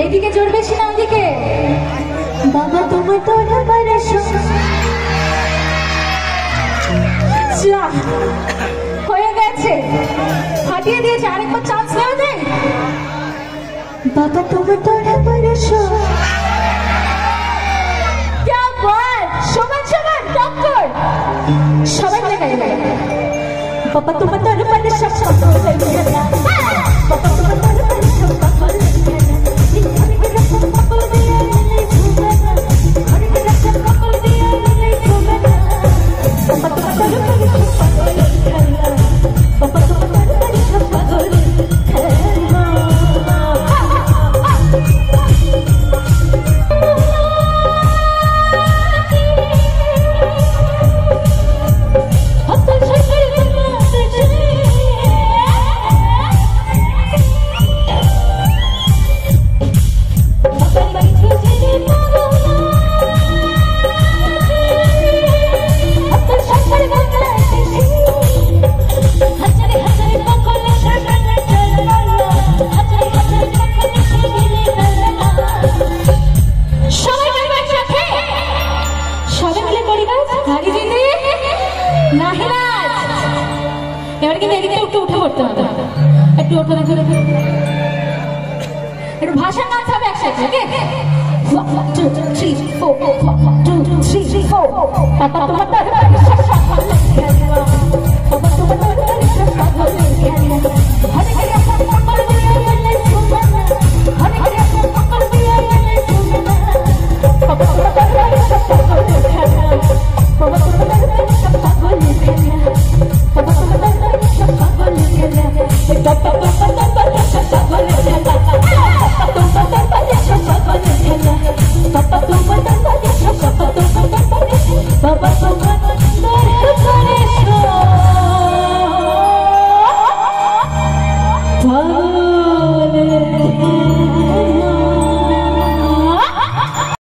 এইদিকে জোর বেশি না ওদিকে বাবা তোমার তো হয়ে গেছে ফাটিয়ে দিয়েছে আরেকবার চান্স নেওয়া যায় বাবা তোমার তো সমান সমান টক্কর সবাই মিলে গাইবে বাবা তোমার তো বাবা তোমার এবার কিন্তু এদিকে একটু উঠে পড়তে হবে একটু ওঠা দেখে দেখে একটু ভাষা নাচ হবে একসাথে ওকে 1 2 3 4 1 2 3 4 পাপা তোমার Papa,